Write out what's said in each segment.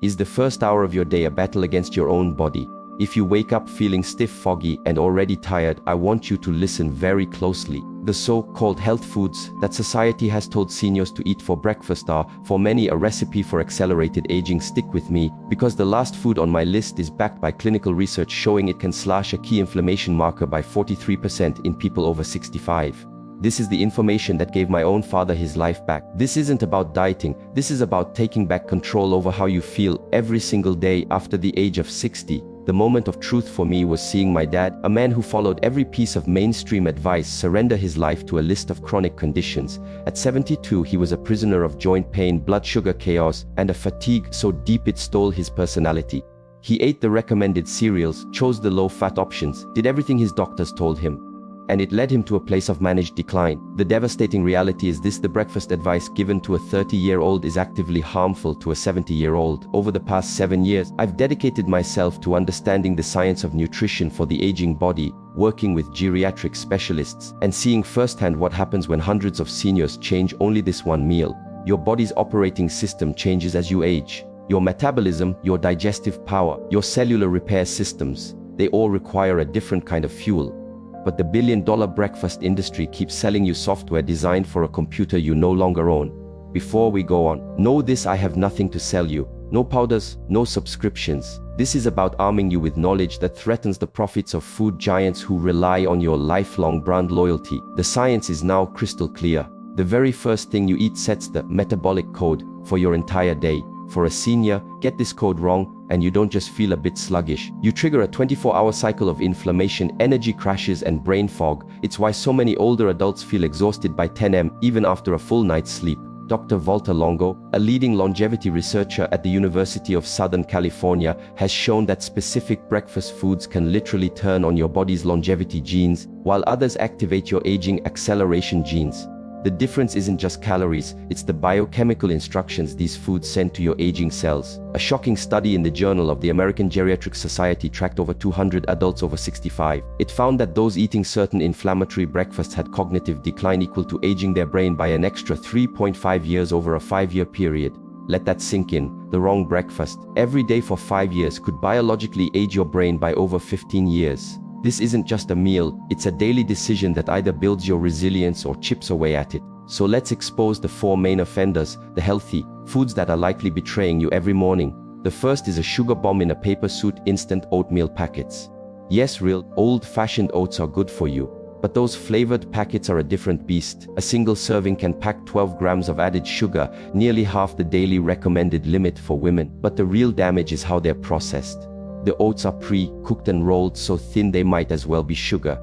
Is the first hour of your day a battle against your own body? If you wake up feeling stiff, foggy, and already tired, I want you to listen very closely. The so-called health foods that society has told seniors to eat for breakfast are, for many, a recipe for accelerated aging. Stick with me, because the last food on my list is backed by clinical research showing it can slash a key inflammation marker by 43% in people over 65. This is the information that gave my own father his life back. This isn't about dieting, this is about taking back control over how you feel every single day after the age of 60. The moment of truth for me was seeing my dad, a man who followed every piece of mainstream advice, surrender his life to a list of chronic conditions. At 72, he was a prisoner of joint pain, blood sugar chaos, and a fatigue so deep it stole his personality. He ate the recommended cereals, chose the low-fat options, did everything his doctors told him. And it led him to a place of managed decline. The devastating reality is this: the breakfast advice given to a 30-year-old is actively harmful to a 70-year-old. Over the past 7 years, I've dedicated myself to understanding the science of nutrition for the aging body, working with geriatric specialists, and seeing firsthand what happens when hundreds of seniors change only this one meal. Your body's operating system changes as you age. Your metabolism, your digestive power, your cellular repair systems, they all require a different kind of fuel. But the billion-dollar breakfast industry keeps selling you software designed for a computer you no longer own. Before we go on, know this: I have nothing to sell you. No powders, no subscriptions. This is about arming you with knowledge that threatens the profits of food giants who rely on your lifelong brand loyalty. The science is now crystal clear. The very first thing you eat sets the metabolic code for your entire day. For a senior, get this code wrong, and you don't just feel a bit sluggish. You trigger a 24-hour cycle of inflammation, energy crashes, and brain fog. It's why so many older adults feel exhausted by 10 am, even after a full night's sleep. Dr. Walter Longo, a leading longevity researcher at the University of Southern California, has shown that specific breakfast foods can literally turn on your body's longevity genes, while others activate your aging acceleration genes. The difference isn't just calories, it's the biochemical instructions these foods send to your aging cells. A shocking study in the Journal of the American Geriatric Society tracked over 200 adults over 65. It found that those eating certain inflammatory breakfasts had cognitive decline equal to aging their brain by an extra 3.5 years over a 5-year period. Let that sink in. The wrong breakfast every day for 5 years could biologically age your brain by over 15 years. This isn't just a meal, it's a daily decision that either builds your resilience or chips away at it. So let's expose the 4 main offenders, the healthy foods that are likely betraying you every morning. The first is a sugar bomb in a paper suit: instant oatmeal packets. Yes, real, old-fashioned oats are good for you, but those flavored packets are a different beast. A single serving can pack 12 grams of added sugar, nearly half the daily recommended limit for women. But the real damage is how they're processed. The oats are pre-cooked and rolled so thin they might as well be sugar.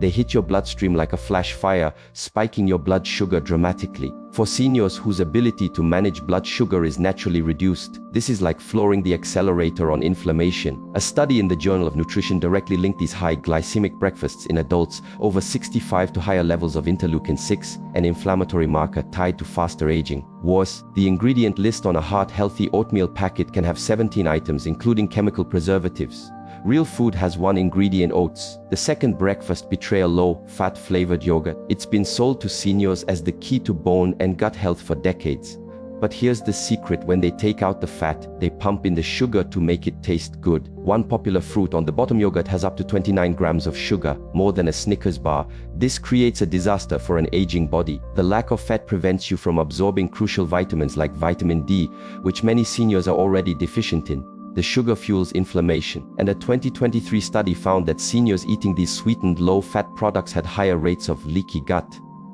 They hit your bloodstream like a flash fire, spiking your blood sugar dramatically. For seniors whose ability to manage blood sugar is naturally reduced, this is like flooring the accelerator on inflammation. A study in the Journal of Nutrition directly linked these high glycemic breakfasts in adults over 65 to higher levels of interleukin-6, an inflammatory marker tied to faster aging. Worse, the ingredient list on a heart-healthy oatmeal packet can have 17 items, including chemical preservatives. Real food has one ingredient: oats. The second breakfast betrayal: low-fat flavored yogurt. It's been sold to seniors as the key to bone and gut health for decades. But here's the secret: when they take out the fat, they pump in the sugar to make it taste good. One popular fruit on the bottom yogurt has up to 29 grams of sugar, more than a Snickers bar. This creates a disaster for an aging body. The lack of fat prevents you from absorbing crucial vitamins like vitamin D, which many seniors are already deficient in. The sugar fuels inflammation, and a 2023 study found that seniors eating these sweetened low-fat products had higher rates of leaky gut,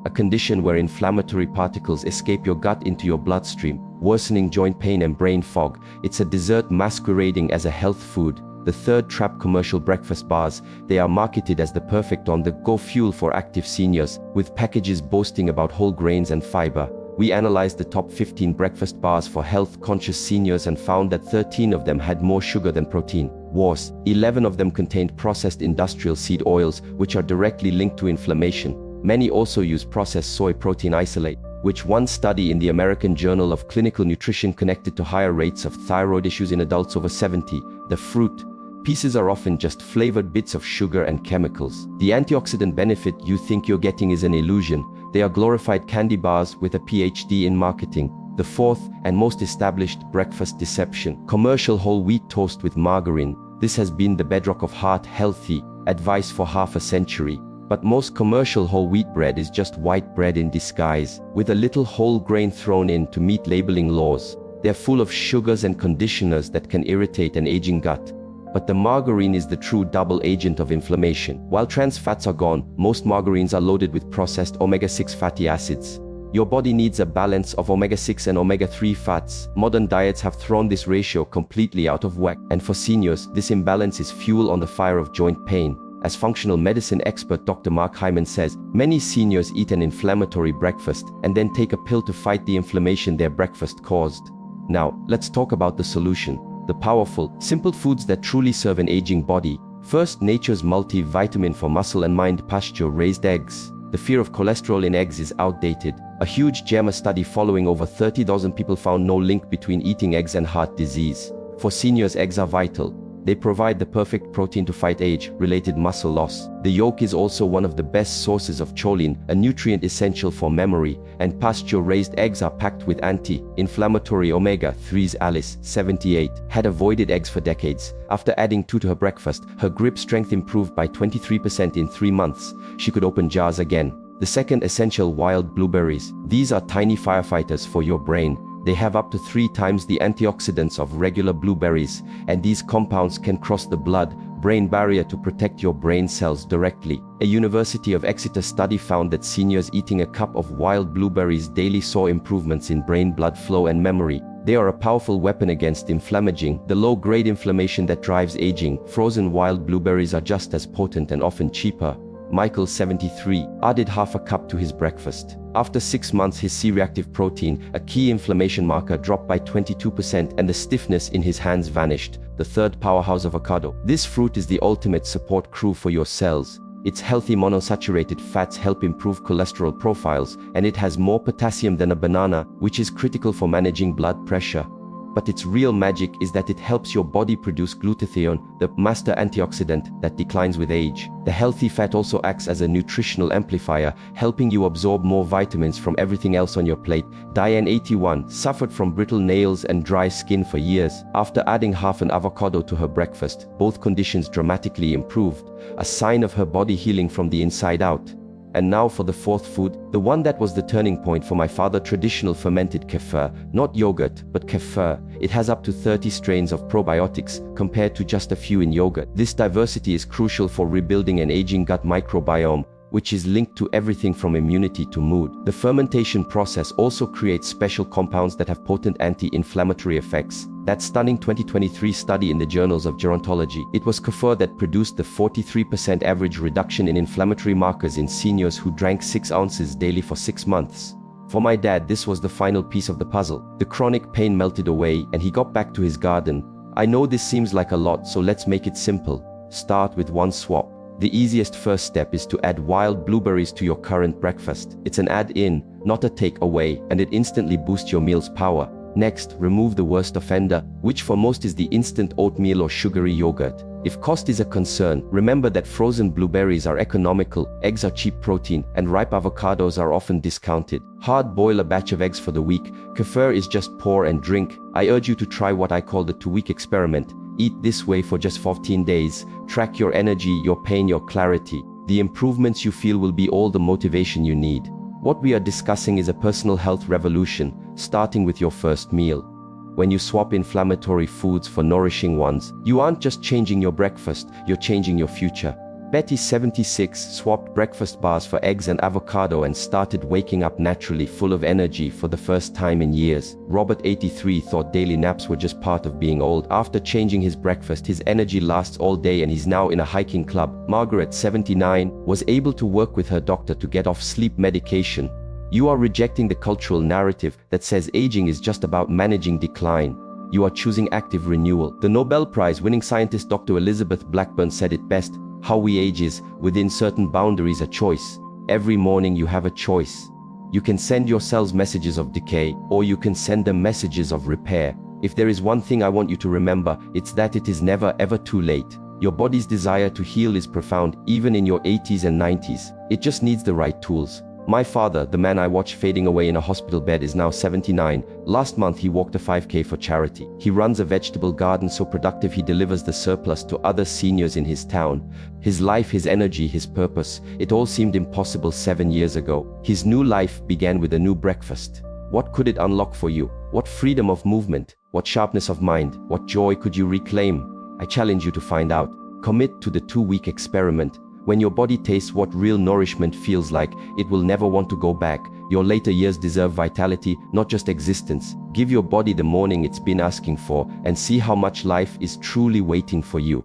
a condition where inflammatory particles escape your gut into your bloodstream, worsening joint pain and brain fog. It's a dessert masquerading as a health food. The third trap: commercial breakfast bars. They are marketed as the perfect on-the-go fuel for active seniors, with packages boasting about whole grains and fiber. We analyzed the top 15 breakfast bars for health-conscious seniors and found that 13 of them had more sugar than protein. Worse, 11 of them contained processed industrial seed oils, which are directly linked to inflammation. Many also use processed soy protein isolate, which one study in the American Journal of Clinical Nutrition connected to higher rates of thyroid issues in adults over 70. The fruit pieces are often just flavored bits of sugar and chemicals. The antioxidant benefit you think you're getting is an illusion. They are glorified candy bars with a PhD in marketing. The fourth and most established: breakfast deception. Commercial whole wheat toast with margarine. This has been the bedrock of heart-healthy advice for half a century. But most commercial whole wheat bread is just white bread in disguise, with a little whole grain thrown in to meet labeling laws. They're full of sugars and conditioners that can irritate an aging gut. But the margarine is the true double agent of inflammation. While trans fats are gone, most margarines are loaded with processed omega-6 fatty acids. Your body needs a balance of omega-6 and omega-3 fats. Modern diets have thrown this ratio completely out of whack. And for seniors, this imbalance is fuel on the fire of joint pain. As functional medicine expert Dr. Mark Hyman says, many seniors eat an inflammatory breakfast and then take a pill to fight the inflammation their breakfast caused. Now, let's talk about the solution. The powerful, simple foods that truly serve an aging body. First, nature's multivitamin for muscle and mind: pasture-raised eggs. The fear of cholesterol in eggs is outdated. A huge JAMA study following over 30,000 people found no link between eating eggs and heart disease. For seniors, eggs are vital. They provide the perfect protein to fight age-related muscle loss. The yolk is also one of the best sources of choline, a nutrient essential for memory, and pasture-raised eggs are packed with anti-inflammatory omega-3s. Alice, 78, had avoided eggs for decades. After adding 2 to her breakfast, her grip strength improved by 23% in 3 months. She could open jars again. The second essential: wild blueberries. These are tiny firefighters for your brain. They have up to 3 times the antioxidants of regular blueberries, and these compounds can cross the blood-brain barrier to protect your brain cells directly. A University of Exeter study found that seniors eating a cup of wild blueberries daily saw improvements in brain blood flow and memory. They are a powerful weapon against inflammaging, the low-grade inflammation that drives aging. Frozen wild blueberries are just as potent and often cheaper. Michael, 73, added half a cup to his breakfast. After 6 months, his C-reactive protein, a key inflammation marker, dropped by 22% and the stiffness in his hands vanished. The third powerhouse: avocado. This fruit is the ultimate support crew for your cells. Its healthy monounsaturated fats help improve cholesterol profiles, and it has more potassium than a banana, which is critical for managing blood pressure. But its real magic is that it helps your body produce glutathione, the master antioxidant that declines with age. The healthy fat also acts as a nutritional amplifier, helping you absorb more vitamins from everything else on your plate. Diane, 81, suffered from brittle nails and dry skin for years. After adding half an avocado to her breakfast, both conditions dramatically improved, a sign of her body healing from the inside out. And now for the fourth food, the one that was the turning point for my father: traditional fermented kefir. Not yogurt, but kefir. It has up to 30 strains of probiotics, compared to just a few in yogurt. This diversity is crucial for rebuilding an aging gut microbiome, which is linked to everything from immunity to mood. The fermentation process also creates special compounds that have potent anti-inflammatory effects. That stunning 2023 study in the Journals of Gerontology, it was kefir that produced the 43% average reduction in inflammatory markers in seniors who drank 6 ounces daily for 6 months. For my dad, this was the final piece of the puzzle. The chronic pain melted away and he got back to his garden. I know this seems like a lot, so let's make it simple. Start with one swap. The easiest first step is to add wild blueberries to your current breakfast. It's an add-in, not a take-away, and it instantly boosts your meal's power. Next, remove the worst offender, which for most is the instant oatmeal or sugary yogurt. If cost is a concern, remember that frozen blueberries are economical, eggs are cheap protein, and ripe avocados are often discounted. Hard boil a batch of eggs for the week. Kefir is just pour and drink. I urge you to try what I call the 2-week experiment. Eat this way for just 14 days. Track your energy, your pain, your clarity. The improvements you feel will be all the motivation you need. What we are discussing is a personal health revolution, starting with your first meal. When you swap inflammatory foods for nourishing ones, you aren't just changing your breakfast, you're changing your future. Betty, 76, swapped breakfast bars for eggs and avocado and started waking up naturally, full of energy for the first time in years. Robert, 83, thought daily naps were just part of being old. After changing his breakfast, his energy lasts all day and he's now in a hiking club. Margaret, 79, was able to work with her doctor to get off sleep medication. You are rejecting the cultural narrative that says aging is just about managing decline. You are choosing active renewal. The Nobel Prize-winning scientist Dr. Elizabeth Blackburn said it best: how we age is, within certain boundaries, a choice. Every morning you have a choice. You can send your cells messages of decay, or you can send them messages of repair. If there is one thing I want you to remember, it's that it is never ever too late. Your body's desire to heal is profound, even in your 80s and 90s. It just needs the right tools. My father, the man I watched fading away in a hospital bed, is now 79. Last month he walked a 5K for charity. He runs a vegetable garden so productive he delivers the surplus to other seniors in his town. His life, his energy, his purpose, it all seemed impossible 7 years ago. His new life began with a new breakfast. What could it unlock for you? What freedom of movement? What sharpness of mind? What joy could you reclaim? I challenge you to find out. Commit to the 2-week experiment. When your body tastes what real nourishment feels like, it will never want to go back. Your later years deserve vitality, not just existence. Give your body the morning it's been asking for, and see how much life is truly waiting for you.